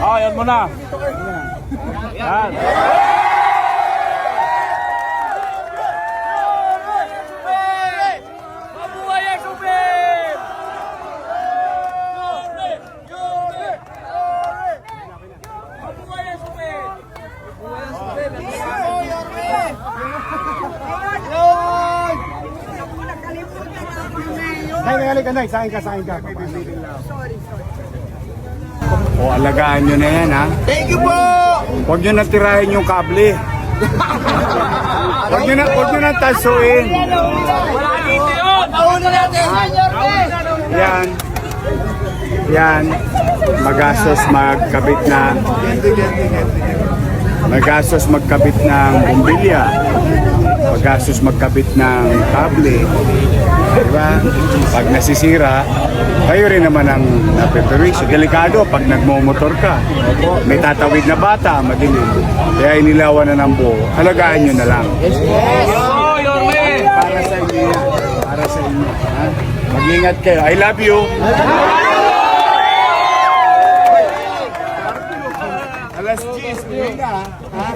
Oh, yan mo na. Yan. Mabuhay ang Super! Mabuhay ang Super! Nay, sahin ka. O, alagaan nyo na yan, ha? Thank you po! Huwag nyo natirahin yung kable. Huwag nyo na tasuin. Wala dito yun! Pauna natin! Yan. Magastos magkabit na. Magastos magkabit ng bumbilya. Magastos magkabit ng kable. Diba? Pag nasisira, kayo rin naman ang napeperwisyo. Delikado pag nagmumotor ka. May tatawid na bata, madilim. Kaya inilawan na ng buo. Halagaan nyo na lang. Oh, Yorme! Para sa inyo yan. Para sa inyo. Ha? Mag-ingat kayo. I love you. Alas 10, uwi na. Ha?